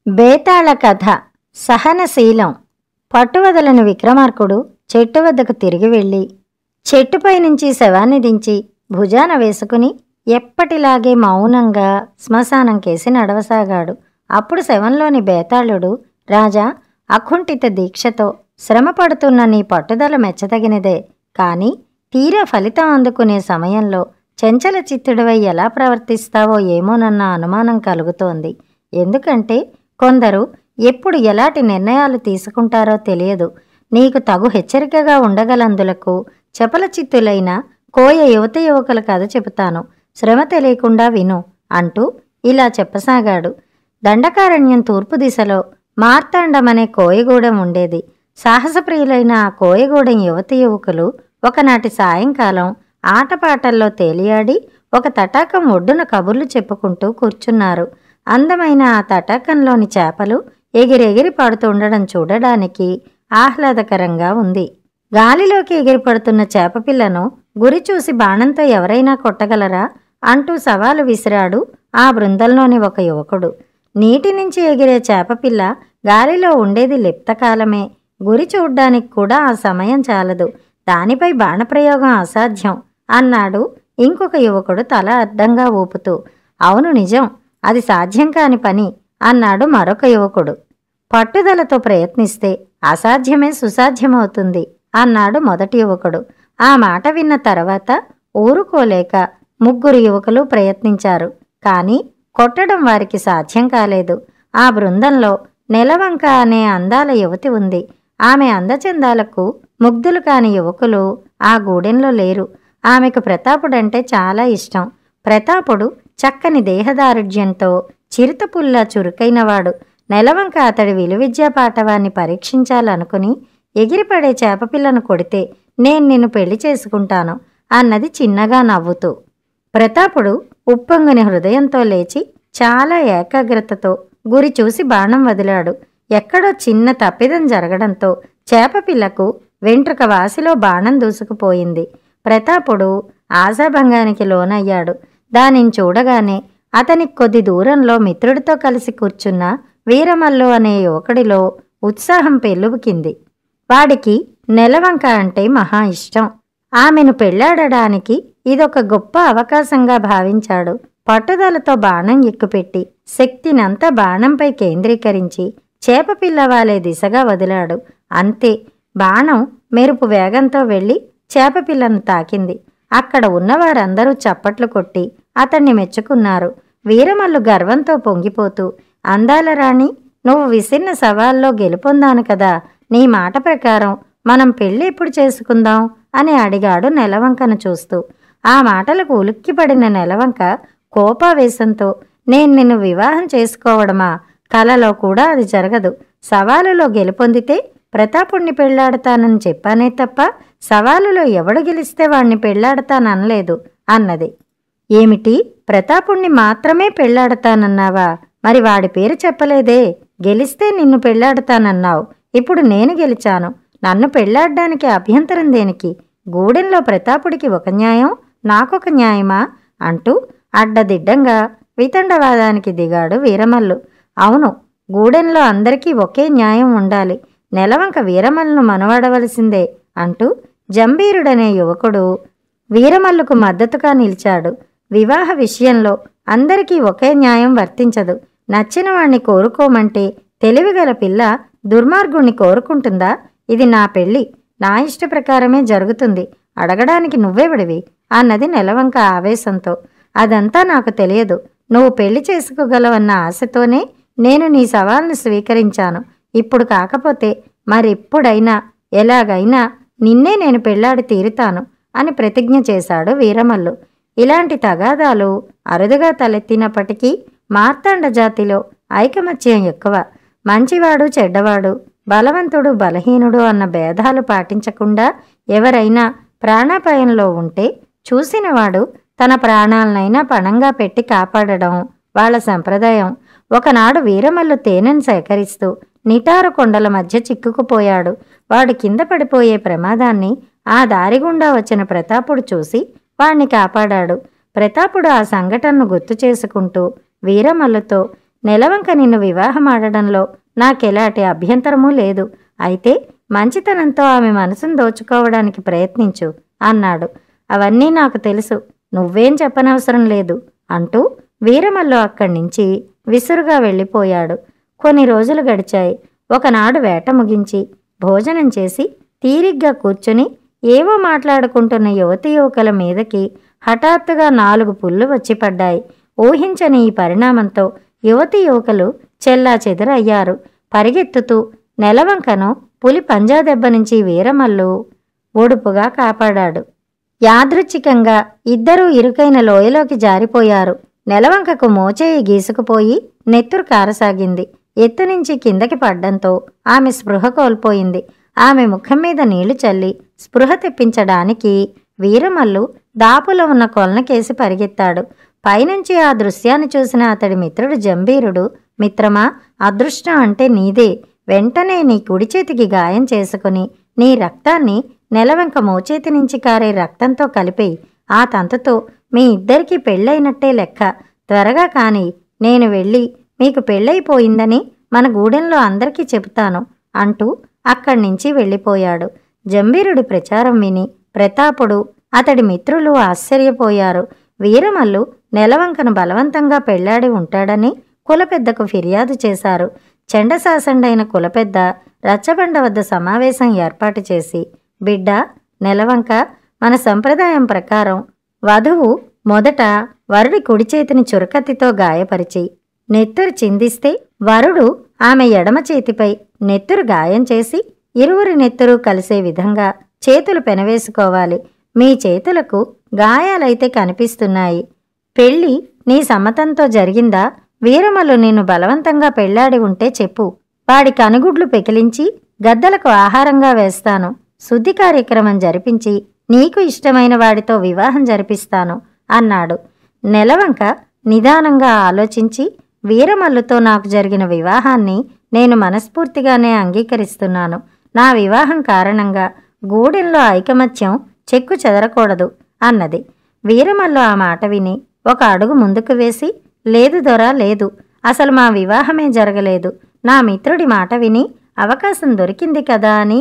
బేతాళ కథ. సహనశీలం. పట్టువదలని విక్రమార్కుడు చెట్టు వద్దకు తిరిగి వెళ్ళి చెట్టుపై నుంచి శవాన్ని దించి భుజాన వేసుకుని ఎప్పటిలాగే మౌనంగా శ్మశానం కేసి నడవసాగాడు. అప్పుడు శవంలోని బేతాళుడు, రాజా, అకుంఠిత దీక్షతో శ్రమపడుతున్న నీ పట్టుదల మెచ్చదగినదే. కానీ తీరా ఫలితం అందుకునే సమయంలో చంచల చిత్తుడివై ఎలా ప్రవర్తిస్తావో ఏమోనన్న అనుమానం కలుగుతోంది. ఎందుకంటే కొందరు ఎప్పుడు ఎలాంటి నిర్ణయాలు తీసుకుంటారో తెలియదు. నీకు తగు హెచ్చరికగా ఉండగలందులకు చపల చిత్తులైన కోయ యువత యువకుల కథ చెబుతాను, శ్రమ తెలియకుండా విను అంటూ ఇలా చెప్పసాగాడు. దండకారణ్యం తూర్పు దిశలో మార్తాండమనే కోయగూడెం ఉండేది. సాహసప్రియులైన ఆ కోయగూడెం యువత యువకులు ఒకనాటి సాయంకాలం ఆటపాటల్లో తేలియాడి ఒక తటాకం ఒడ్డున కబుర్లు చెప్పుకుంటూ కూర్చున్నారు. అందమైన ఆ తటాకంలోని చేపలు ఎగిరెగిరి పడుతుండడం చూడడానికి ఆహ్లాదకరంగా ఉంది. గాలిలోకి ఎగిరిపడుతున్న చేపపిల్లను గురి చూసి బాణంతో ఎవరైనా కొట్టగలరా అంటూ సవాలు విసిరాడు ఆ బృందంలోని ఒక యువకుడు. నీటి నుంచి ఎగిరే చేపపిల్ల గాలిలో ఉండేది లిప్తకాలమే. గురి చూడ్డానికి కూడా ఆ సమయం చాలదు. దానిపై బాణప్రయోగం అసాధ్యం అన్నాడు ఇంకొక యువకుడు తల అడ్డంగా ఊపుతూ. అవును, నిజం, అది సాధ్యం కాని పని అన్నాడు మరొక యువకుడు. పట్టుదలతో ప్రయత్నిస్తే అసాధ్యమే సుసాధ్యమవుతుంది అన్నాడు మొదటి యువకుడు. ఆ మాట విన్న తర్వాత ఊరుకోలేక ముగ్గురు యువకులు ప్రయత్నించారు. కానీ కొట్టడం వారికి సాధ్యం కాలేదు. ఆ బృందంలో నెలవంక అనే అందాల యువతి ఉంది. ఆమె అందచందాలకు ముగ్ధులు కాని యువకులు ఆ గూడెంలో లేరు. ఆమెకు ప్రతాపుడంటే చాలా ఇష్టం. ప్రతాపుడు చక్కని దేహదారుఢ్యంతో చిరుతపుల్లా చురుకైనవాడు. నెలవంక అతడి విలువిద్యా పాఠవాన్ని పరీక్షించాలనుకుని ఎగిరిపడే చేపపిల్లను కొడితే నేను నిన్ను పెళ్లి చేసుకుంటాను అన్నది చిన్నగా నవ్వుతూ. ప్రతాపుడు ఉప్పొంగుని హృదయంతో లేచి చాలా ఏకాగ్రతతో గురి చూసి బాణం వదిలాడు. ఎక్కడో చిన్న తప్పిదం జరగడంతో చేపపిల్లకు వెంట్రుక వాసిలో బాణం దూసుకుపోయింది. ప్రతాపుడు ఆశాభంగానికి లోనయ్యాడు. దానిని చూడగానే అతనికి కొద్ది దూరంలో మిత్రుడితో కలిసి కూర్చున్న వీరమల్లు అనే యువకుడిలో ఉత్సాహం పెల్లుబుకింది. వాడికి నెలవంక అంటే మహా ఇష్టం. ఆమెను పెళ్లాడడానికి ఇదొక గొప్ప అవకాశంగా భావించాడు. పట్టుదలతో బాణం ఎక్కుపెట్టి శక్తినంతా బాణంపై కేంద్రీకరించి చేపపిల్లవాలే దిశగా వదిలాడు. అంతే, బాణం మెరుపు వేగంతో వెళ్ళి చేపపిల్లను తాకింది. అక్కడ ఉన్నవారందరూ చప్పట్లు కొట్టి అతన్ని మెచ్చుకున్నారు. వీరమల్లు గర్వంతో పొంగిపోతూ, అందాల రాణి, నువ్వు విసిరిన సవాల్లో గెలుపొందాను కదా, నీ మాట ప్రకారం మనం పెళ్ళి ఎప్పుడు చేసుకుందాం అని అడిగాడు నెలవంకను చూస్తూ. ఆ మాటలకు ఉలిక్కిపడిన నెలవంక కోపావేశంతో, నేను నిన్ను వివాహం చేసుకోవడమా? కలలో కూడా అది జరగదు. సవాలులో గెలుపొందితే ప్రతాపుణ్ణి పెళ్లాడతానని చెప్పానే తప్ప సవాలులో ఎవడు గెలిస్తే వాణ్ణి పెళ్లాడతాననలేదు అన్నది. ఏమిటి, ప్రతాపుణ్ణి మాత్రమే పెళ్లాడతానన్నావా? మరి వాడి పేరు చెప్పలేదే. గెలిస్తే నిన్ను పెళ్లాడతానన్నావు. ఇప్పుడు నేను గెలిచాను. నన్ను పెళ్లాడ్డానికి అభ్యంతరం దేనికి? గూడెంలో ప్రతాపుడికి ఒక న్యాయం, నాకొక న్యాయమా అంటూ అడ్డదిడ్డంగా వితండవాదానికి దిగాడు వీరమల్లు. అవును, గూడెంలో అందరికీ ఒకే న్యాయం ఉండాలి. నెలవంక వీరమల్లును మనవాడవలసిందే అంటూ జంబీరుడనే యువకుడు వీరమల్లుకు మద్దతుగా నిలిచాడు. వివాహ విషయంలో అందరికీ ఒకే న్యాయం వర్తించదు. నచ్చిన వాణ్ణి కోరుకోమంటే తెలివిగల పిల్ల దుర్మార్గుణ్ణి కోరుకుంటుందా? ఇది నా పెళ్ళి, నా ఇష్ట ప్రకారమే జరుగుతుంది. అడగడానికి నువ్వెవడివి అన్నది నెలవంక ఆవేశంతో. అదంతా నాకు తెలియదు. నువ్వు పెళ్లి చేసుకోగలవన్న ఆశతోనే నేను నీ సవాల్ను స్వీకరించాను. ఇప్పుడు కాకపోతే మరెప్పుడైనా ఎలాగైనా నిన్నే నేను పెళ్లాడి తీరుతాను అని ప్రతిజ్ఞ చేశాడు వీరమల్లు. ఇలాంటి తగాదాలు అరుదుగా తలెత్తినప్పటికీ మార్తాండ జాతిలో ఐకమత్యం ఎక్కువ. మంచివాడు చెడ్డవాడు, బలవంతుడు బలహీనుడు అన్న భేదాలు పాటించకుండా ఎవరైనా ప్రాణాపాయంలో ఉంటే చూసినవాడు తన ప్రాణాలనైనా పణంగా పెట్టి కాపాడడం వాళ్ళ సంప్రదాయం. ఒకనాడు వీరమల్లు తేనెను సేకరిస్తూ నిటారు కొండల మధ్య చిక్కుకుపోయాడు. వాడు కింద పడిపోయే ప్రమాదాన్ని ఆ దారిగుండా వచ్చిన ప్రతాపుడు చూసి వాణ్ణి కాపాడాడు. ప్రతాపుడు ఆ సంఘటనను గుర్తు చేసుకుంటూ వీరమల్లుతో, నెలవంక నిన్ను వివాహమాడడంలో నాకెలాంటి అభ్యంతరమూ లేదు. అయితే మంచితనంతో ఆమె మనసును దోచుకోవడానికి ప్రయత్నించు అన్నాడు. అవన్నీ నాకు తెలుసు, నువ్వేం చెప్పనవసరం లేదు అంటూ వీరమల్లు అక్కడి నుంచి విసురుగా వెళ్ళిపోయాడు. కొన్ని రోజులు గడిచాయి. ఒకనాడు వేట ముగించి భోజనం చేసి తీరిగ్గా కూర్చుని ఏవో మాట్లాడుకుంటున్న యువతీ యువకుల మీదకి హఠాత్తుగా 4 పుళ్ళు వచ్చి పడ్డాయి. ఊహించని ఈ పరిణామంతో యువతీ యువకులు చెల్లా చెదురయ్యారు. పరిగెత్తుతూ నెలవంకను పులి పంజా దెబ్బ నుంచి వీరమల్లు ఒడుపుగా కాపాడాడు. యాదృచ్ఛికంగా ఇద్దరూ ఇరుకైన లోయలోకి జారిపోయారు. నెలవంకకు మోచేయి గీసుకుపోయి నెత్తురు కారసాగింది. ఎత్తునుంచి కిందకి పడ్డంతో ఆమె స్పృహ కోల్పోయింది. ఆమె ముఖం మీద నీళ్లు చల్లి స్పృహ తెప్పించడానికి వీరమల్లు దాపులో ఉన్న కొలనకేసి పరిగెత్తాడు. పైనుంచి ఆ దృశ్యాన్ని చూసిన అతడి మిత్రుడు జంబీరుడు, మిత్రమా, అదృష్టం అంటే నీదే. వెంటనే నీ కుడి చేతికి గాయం చేసుకుని నీ రక్తాన్ని నెలవంక మోచేతి నుంచి కారే రక్తంతో కలిపేయి. ఆ తంతుతో మీ ఇద్దరికీ పెళ్ళైనట్టే లెక్క. త్వరగా కాని, నేను వెళ్ళి మీకు పెళ్ళైపోయిందని మన గూడెంలో అందరికీ చెబుతాను అంటూ అక్కడి నుంచి వెళ్ళిపోయాడు. జంబీరుడి ప్రచారం విని ప్రతాపుడు, అతడి మిత్రులు ఆశ్చర్యపోయారు. వీరమల్లు నెలవంకను బలవంతంగా పెళ్లాడి ఉంటాడని కులపెద్దకు ఫిర్యాదు చేశారు. చండశాసండైన కులపెద్ద రచ్చబండ వద్ద సమావేశం ఏర్పాటు చేసి, బిడ్డ నెలవంక, మన సంప్రదాయం ప్రకారం వధువు మొదట వరుడి కుడి చేతిని చురకత్తితో గాయపరిచి నెత్తురు చిందిస్తే వరుడు ఆమె ఎడమ చేతిపై నెత్తురు గాయం చేసి ఇరువురి నెత్తురు కలిసే విధంగా చేతులు పెనవేసుకోవాలి. మీ చేతులకు గాయాలైతే కనిపిస్తున్నాయి. పెళ్ళి నీ సమ్మతంతో జరిగిందా? వీరమల్లు నిన్ను బలవంతంగా పెళ్లాడి ఉంటే చెప్పు. వాడి కనుగుడ్లు పెకిలించి గద్దలకు ఆహారంగా వేస్తాను. శుద్ధి కార్యక్రమం జరిపించి నీకు ఇష్టమైన వాడితో వివాహం జరిపిస్తాను అన్నాడు. నెలవంక నిదానంగా ఆలోచించి, వీరమల్లుతో నాకు జరిగిన వివాహాన్ని నేను మనస్ఫూర్తిగానే అంగీకరిస్తున్నాను. నా వివాహం కారణంగా గూడెంలో ఐకమత్యం చెక్కు చెదరకూడదు అన్నది. వీరమల్లు ఆ మాట విని ఒక అడుగు ముందుకు వేసి, లేదు దొరా, లేదు, అసలు మా వివాహమే జరగలేదు. నా మిత్రుడి మాట విని అవకాశం దొరికింది కదా అని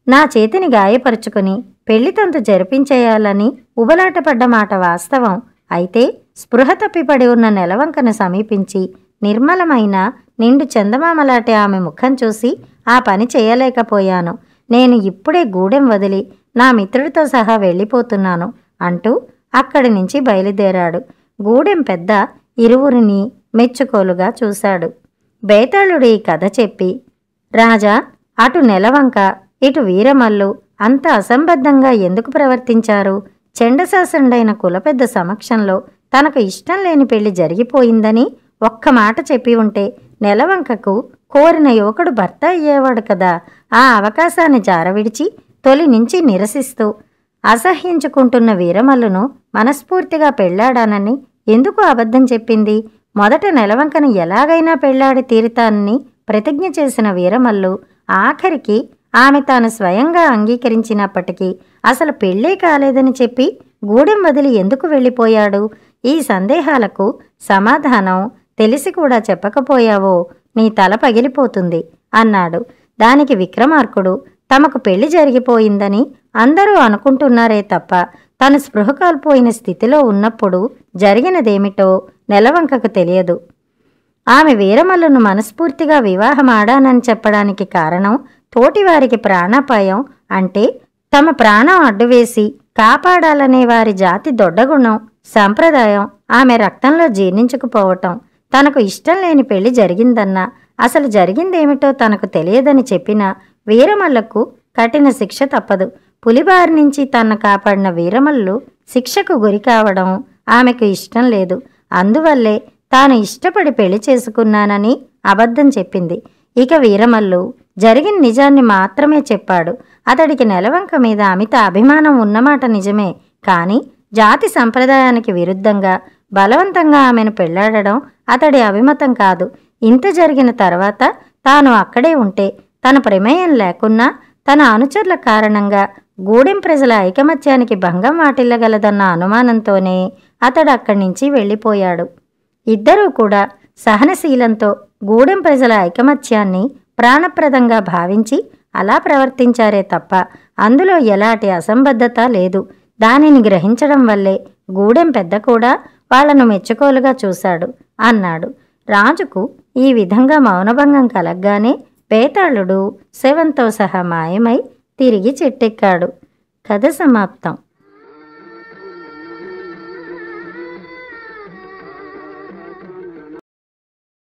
నా చేతిని గాయపరుచుకుని పెళ్లితంతు జరిపించేయాలని ఉబలాటపడ్డ మాట వాస్తవం. అయితే స్పృహ తప్పిపడి ఉన్న నెలవంకను సమీపించి నిర్మలమైన నిండు చందమామలాంటి ఆమె ముఖం చూసి ఆ పని చేయలేకపోయాను. నేను ఇప్పుడే గూడెం వదిలి నా మిత్రుడితో సహా వెళ్ళిపోతున్నాను అంటూ అక్కడి నుంచి బయలుదేరాడు. గూడెం పెద్ద ఇరువురిని మెచ్చుకోలుగా చూశాడు. బేతాళుడు ఈ కథ చెప్పి, రాజా, అటు నెలవంక ఇటు వీరమల్లు అంత అసంబద్ధంగా ఎందుకు ప్రవర్తించారు? చండశాసనుడైన కులపెద్ద సమక్షంలో తనకు ఇష్టం లేని పెళ్లి జరిగిపోయిందని ఒక్క మాట చెప్పి ఉంటే నెలవంకకు కోరిన యువకుడు భర్త అయ్యేవాడు కదా. ఆ అవకాశాన్ని జారవిడిచి తొలి నుంచి నిరసిస్తూ అసహ్యించుకుంటున్న వీరమల్లును మనస్ఫూర్తిగా పెళ్లాడానని ఎందుకు అబద్ధం చెప్పింది? మొదట నెలవంకను ఎలాగైనా పెళ్లాడి తీరుతానని ప్రతిజ్ఞ చేసిన వీరమల్లు ఆఖరికి ఆమె తాను స్వయంగా అంగీకరించినప్పటికీ అసలు పెళ్ళే కాలేదని చెప్పి గూడెం వదిలి ఎందుకు వెళ్ళిపోయాడు? ఈ సందేహాలకు సమాధానం తెలిసి కూడా చెప్పకపోయావో నీ తల పగిలిపోతుంది అన్నాడు. దానికి విక్రమార్కుడు, తమకు పెళ్లి జరిగిపోయిందని అందరూ అనుకుంటున్నారే తప్ప తను స్పృహ కోల్పోయిన స్థితిలో ఉన్నప్పుడు జరిగినదేమిటో నెలవంకకు తెలియదు. ఆమె వీరమల్లును మనస్ఫూర్తిగా వివాహమాడానని చెప్పడానికి కారణం తోటివారికి ప్రాణాపాయం అంటే తమ ప్రాణం అడ్డువేసి కాపాడాలనే వారి జాతి దొడ్డగుణం, సంప్రదాయం ఆమె రక్తంలో జీర్ణించుకుపోవటం. తనకు ఇష్టం లేని పెళ్లి జరిగిందన్నా అసలు జరిగిందేమిటో తనకు తెలియదని చెప్పిన వీరమల్లకు కఠిన శిక్ష తప్పదు. పులిబారి నుంచి తన్ను కాపాడిన వీరమల్లు శిక్షకు గురి కావడం ఆమెకు ఇష్టం లేదు. అందువల్లే తాను ఇష్టపడి పెళ్లి చేసుకున్నానని అబద్ధం చెప్పింది. ఇక వీరమల్లు జరిగిన నిజాన్ని మాత్రమే చెప్పాడు. అతడికి నెలవంక మీద అమిత అభిమానం ఉన్నమాట నిజమే, కానీ జాతి సంప్రదాయానికి విరుద్ధంగా బలవంతంగా ఆమెను పెళ్లాడడం అతడి అభిమతం కాదు. ఇంత జరిగిన తర్వాత తాను అక్కడే ఉంటే తన ప్రమేయం లేకున్నా తన అనుచరుల కారణంగా గూడెం ప్రజల ఐకమత్యానికి భంగం వాటిల్లగలదన్న అనుమానంతోనే అతడు అక్కడి నుంచి వెళ్ళిపోయాడు. ఇద్దరూ కూడా సహనశీలంతో గూడెం ప్రజల ఐకమత్యాన్ని ప్రాణప్రదంగా భావించి అలా ప్రవర్తించారే తప్ప అందులో ఎలాంటి అసంబద్ధత లేదు. దానిని గ్రహించడం వల్లే గూడెం పెద్ద కూడా వాళ్లను మెచ్చుకోలుగా చూశాడు అన్నాడు. రాజుకు ఈ విధంగా మౌనభంగం కలగ్గానే బేతాళుడు శవంతో సహా మాయమై తిరిగి చెట్టెక్కాడు. కథ సమాప్తం.